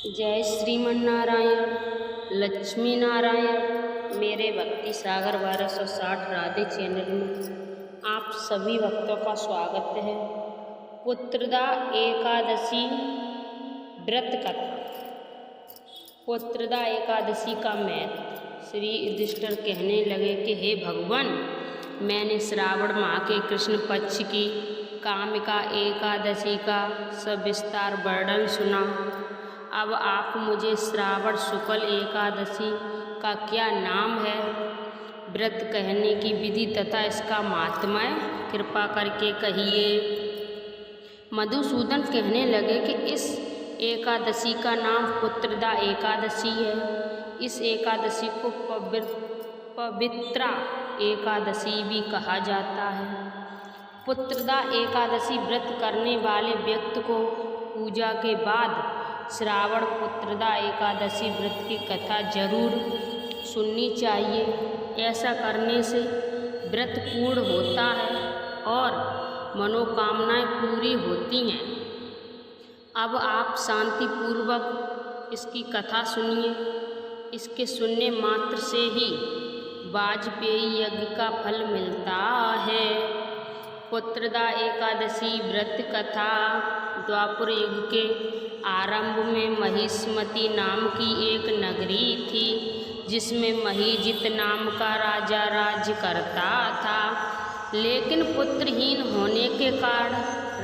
जय श्रीमन नारायण, लक्ष्मी नारायण। मेरे भक्ति सागर 1260 राधे चैनल में आप सभी भक्तों का स्वागत है। पुत्रदा एकादशी व्रत कथा। पुत्रदा एकादशी का महत्व। श्री युधिष्ठिर कहने लगे कि हे भगवान, मैंने श्रावण माह के कृष्ण पक्ष की कामिका एकादशी का सविस्तार वर्णन सुना। अब आप मुझे श्रावण शुक्ल एकादशी का क्या नाम है, व्रत कहने की विधि तथा इसका महात्म्य कृपा करके कहिए। मधुसूदन कहने लगे कि इस एकादशी का नाम पुत्रदा एकादशी है। इस एकादशी को पवित्रा एकादशी भी कहा जाता है। पुत्रदा एकादशी व्रत करने वाले व्यक्ति को पूजा के बाद श्रावण पुत्रदा एकादशी व्रत की कथा जरूर सुननी चाहिए। ऐसा करने से व्रत पूर्ण होता है और मनोकामनाएं पूरी होती हैं। अब आप शांतिपूर्वक इसकी कथा सुनिए। इसके सुनने मात्र से ही वाजपेयी यज्ञ का फल मिलता है। पुत्रदा एकादशी व्रत कथा। द्वापर युग के आरंभ में महिष्मती नाम की एक नगरी थी, जिसमें महीजित नाम का राजा राज्य करता था। लेकिन पुत्रहीन होने के कारण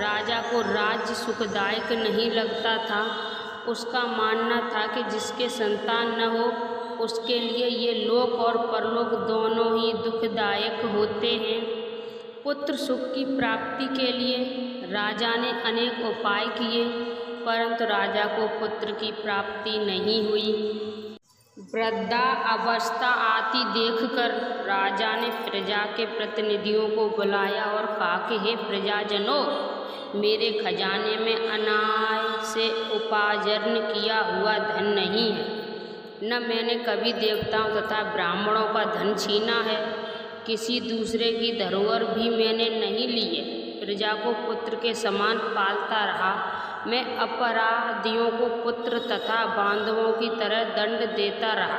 राजा को राज्य सुखदायक नहीं लगता था। उसका मानना था कि जिसके संतान न हो उसके लिए ये लोक और परलोक दोनों ही दुखदायक होते हैं। पुत्र सुख की प्राप्ति के लिए राजा ने अनेक उपाय किए, परंतु राजा को पुत्र की प्राप्ति नहीं हुई। वृद्धा अवस्था आती देखकर राजा ने प्रजा के प्रतिनिधियों को बुलाया और कहा कि हे प्रजाजनों, मेरे खजाने में अनाय से उपार्जन किया हुआ धन नहीं है, न मैंने कभी देवताओं तथा ब्राह्मणों का धन छीना है। किसी दूसरे की धरोहर भी मैंने नहीं ली है। प्रजा को पुत्र के समान पालता रहा। मैं अपराधियों को पुत्र तथा बांधवों की तरह दंड देता रहा।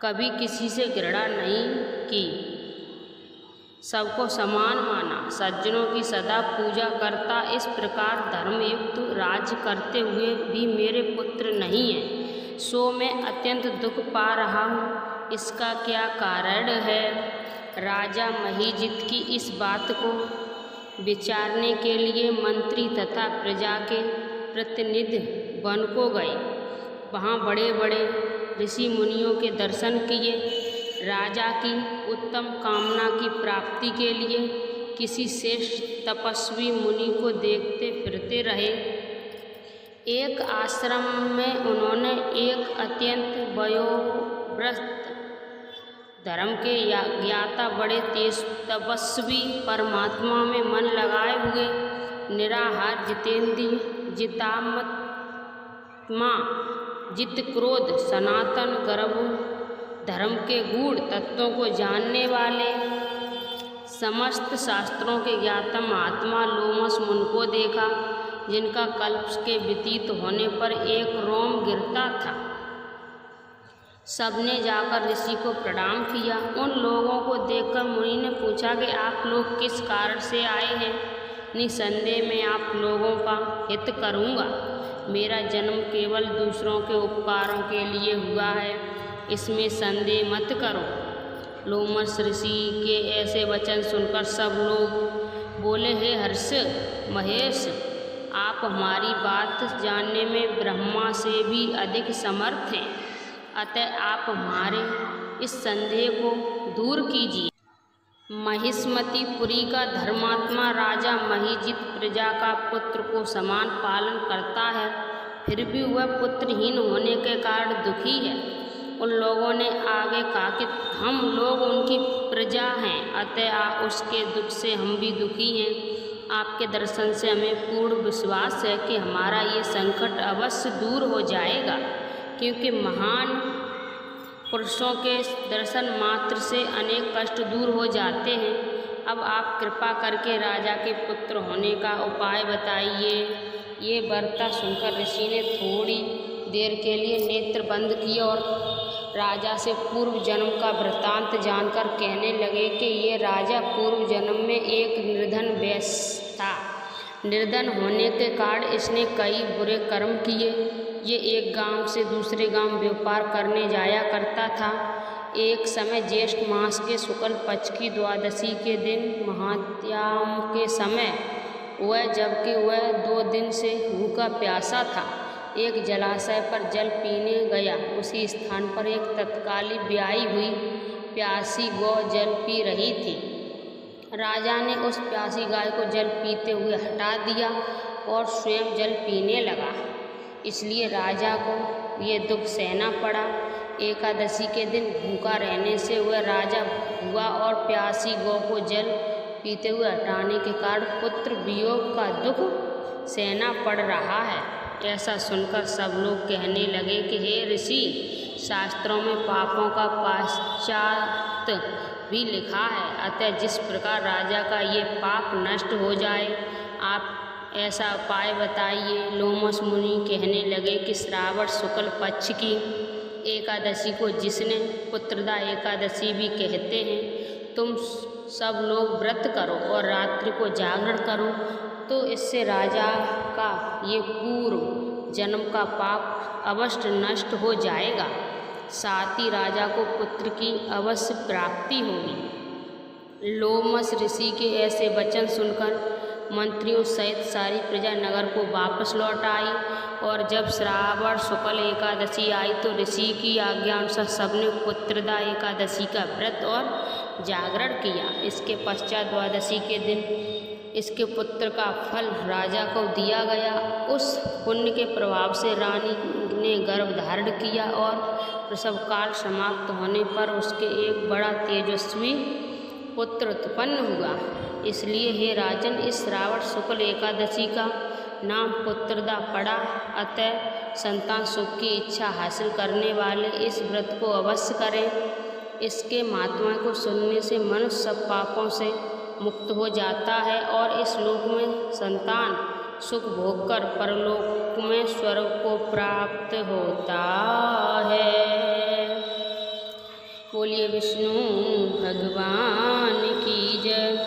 कभी किसी से घृणा नहीं की, सबको समान माना, सज्जनों की सदा पूजा करता। इस प्रकार धर्मयुक्त राज्य करते हुए भी मेरे पुत्र नहीं है, सो मैं अत्यंत दुख पा रहा हूँ। इसका क्या कारण है? राजा महीजित की इस बात को विचारने के लिए मंत्री तथा प्रजा के प्रतिनिधि वन को गए। वहाँ बड़े बड़े ऋषि मुनियों के दर्शन किए। राजा की उत्तम कामना की प्राप्ति के लिए किसी श्रेष्ठ तपस्वी मुनि को देखते फिरते रहे। एक आश्रम में उन्होंने एक अत्यंत वयोवृद्ध धर्म के ज्ञाता बड़े तेज तपस्वी परमात्मा में मन लगाए हुए निराहार जितेंद्रिय जितात्मा जित क्रोध सनातन गर्भ धर्म के गूढ़ तत्वों को जानने वाले समस्त शास्त्रों के ज्ञाता महात्मा लोमस मुनि को देखा, जिनका कल्प के व्यतीत होने पर एक रोम गिरता था। सबने जाकर ऋषि को प्रणाम किया। उन लोगों को देखकर मुनि ने पूछा कि आप लोग किस कारण से आए हैं? निसंदेह मैं आप लोगों का हित करूँगा। मेरा जन्म केवल दूसरों के उपकारों के लिए हुआ है, इसमें संदेह मत करो। लोमस ऋषि के ऐसे वचन सुनकर सब लोग बोले, हे हर्ष महेश, आप हमारी बात जानने में ब्रह्मा से भी अधिक समर्थ हैं, अतः आप हमारे इस संदेह को दूर कीजिए। महिष्मतीपुरी का धर्मात्मा राजा महीजित प्रजा का पुत्र को समान पालन करता है, फिर भी वह पुत्रहीन होने के कारण दुखी है। उन लोगों ने आगे कहा कि हम लोग उनकी प्रजा हैं, अतः उसके दुख से हम भी दुखी हैं। आपके दर्शन से हमें पूर्ण विश्वास है कि हमारा ये संकट अवश्य दूर हो जाएगा, क्योंकि महान पुरुषों के दर्शन मात्र से अनेक कष्ट दूर हो जाते हैं। अब आप कृपा करके राजा के पुत्र होने का उपाय बताइए। ये वार्ता सुनकर ऋषि ने थोड़ी देर के लिए नेत्र बंद किए और राजा से पूर्व जन्म का वृत्तांत जानकर कहने लगे कि ये राजा पूर्व जन्म में एक निर्धन वैश्य था। निर्धन होने के कारण इसने कई बुरे कर्म किए। ये एक गांव से दूसरे गांव व्यापार करने जाया करता था। एक समय ज्येष्ठ मास के शुक्ल पक्ष की द्वादशी के दिन महात्याम के समय जबकि वह 2 दिन से भूखा प्यासा था, एक जलाशय पर जल पीने गया। उसी स्थान पर एक तत्कालीन ब्याही हुई प्यासी गौ जल पी रही थी। राजा ने उस प्यासी गाय को जल पीते हुए हटा दिया और स्वयं जल पीने लगा। इसलिए राजा को ये दुख सहना पड़ा। एकादशी के दिन भूखा रहने से वह राजा हुआ और प्यासी गौ को जल पीते हुए हटाने के कारण पुत्र वियोग का दुख सहना पड़ रहा है। ऐसा सुनकर सब लोग कहने लगे कि हे ऋषि, शास्त्रों में पापों का पाश्चात भी लिखा है, अतः जिस प्रकार राजा का ये पाप नष्ट हो जाए आप ऐसा उपाय बताइए। लोमस मुनि कहने लगे कि श्रावण शुक्ल पक्ष की एकादशी को, जिसने पुत्रदा एकादशी भी कहते हैं, तुम सब लोग व्रत करो और रात्रि को जागरण करो, तो इससे राजा का ये पूर्व जन्म का पाप अवश्य नष्ट हो जाएगा। साथ ही राजा को पुत्र की अवश्य प्राप्ति होगी। लोमस ऋषि के ऐसे वचन सुनकर मंत्रियों सहित सारी प्रजा नगर को वापस लौट आई और जब श्रावण शुक्ल एकादशी आई तो ऋषि की आज्ञा अनुसार सबने पुत्रदा एकादशी का व्रत और जागरण किया। इसके पश्चात द्वादशी के दिन इसके पुत्र का फल राजा को दिया गया। उस पुण्य के प्रभाव से रानी ने गर्भ धारण किया और प्रसव काल समाप्त होने पर उसके एक बड़ा तेजस्वी पुत्र उत्पन्न हुआ। इसलिए हे राजन, इस श्रावण शुक्ल एकादशी का नाम पुत्रदा पड़ा। अतः संतान सुख की इच्छा हासिल करने वाले इस व्रत को अवश्य करें। इसके महात्मा को सुनने से मनुष्य सब पापों से मुक्त हो जाता है और इस लोक में संतान सुख भोगकर परलोक में स्वर्ग को प्राप्त होता है। बोलिए विष्णु भगवान की जय।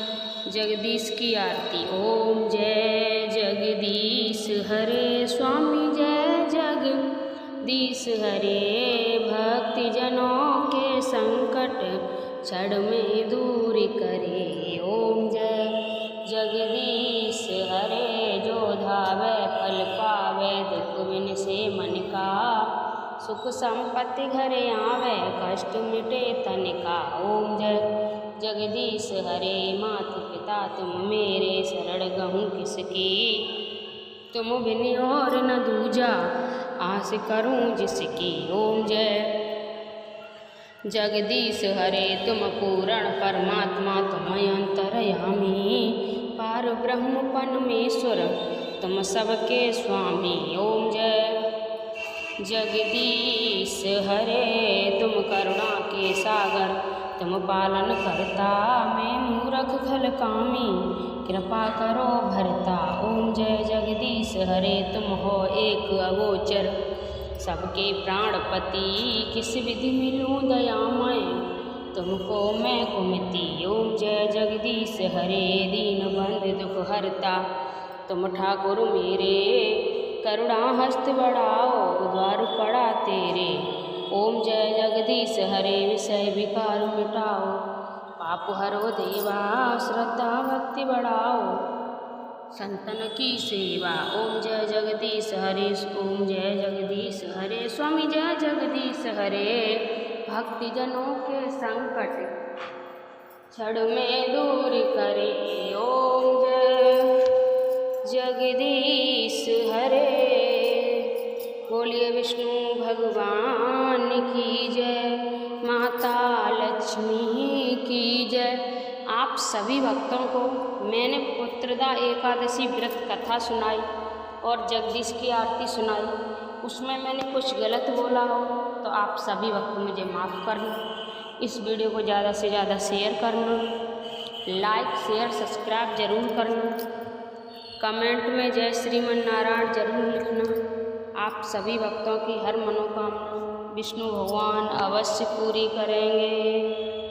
जगदीश की आरती। ओम जय जगदीश हरे स्वामी जय जगदीश हरे। भक्ति जनों के संकट क्षण में दूर करे। ओम जय जगदीश हरे। जो धावे फल पावे, दुख बिन से मन का। सुख संपत्ति घरे आवे, कष्ट मिटे तन का। ओम जय जगदीश हरे। माता पिता तुम मेरे, शरण गहूँ किसकी। तुम बिन और न दूजा, आस करूँ जिसकी। ओम जय जगदीश हरे। तुम पूर्ण परमात्मा, तुम अंतर्यामी। पार ब्रह्म परमेश्वर, तुम सबके स्वामी। ओम जय जगदीश हरे। तुम करुणा के सागर, तुम पालन करता। मैं मूर्ख खल कामी, कृपा करो भरता। ओम जय जगदीश हरे। तुम हो एक अगोचर, सबके प्राणपति। किस विधि मिलूं दयामय, तुमको मैं कुमति। ओम जय जगदीश हरे। दीन बंधु दुख हरता, तुम ठाकुर मेरे। करुणा हस्त बढ़ाओ, द्वार पड़ा तेरे। ओम जय जगदीश हरे। विषय विकार मिटाओ, पाप हरो देवा। श्रद्धा भक्ति बढ़ाओ, संतन की सेवा। ओम जय जगदीश हरे। ओम जय जगदीश हरे। स्वामी जय जगदीश हरे। भक्ति जनों के संकट क्षण में दूर करे। ओम जय जगदीश हरे। बोलिए विष्णु भगवान की जय। माता लक्ष्मी की जय। आप सभी भक्तों को मैंने पुत्रदा एकादशी व्रत कथा सुनाई और जगदीश की आरती सुनाई। उसमें मैंने कुछ गलत बोला हो तो आप सभी भक्त मुझे माफ़ करना। इस वीडियो को ज़्यादा से ज़्यादा शेयर करना, लाइक शेयर सब्सक्राइब ज़रूर करना। कमेंट में जय श्रीमन नारायण जरूर लिखना। आप सभी भक्तों की हर मनोकामना विष्णु भगवान अवश्य पूरी करेंगे।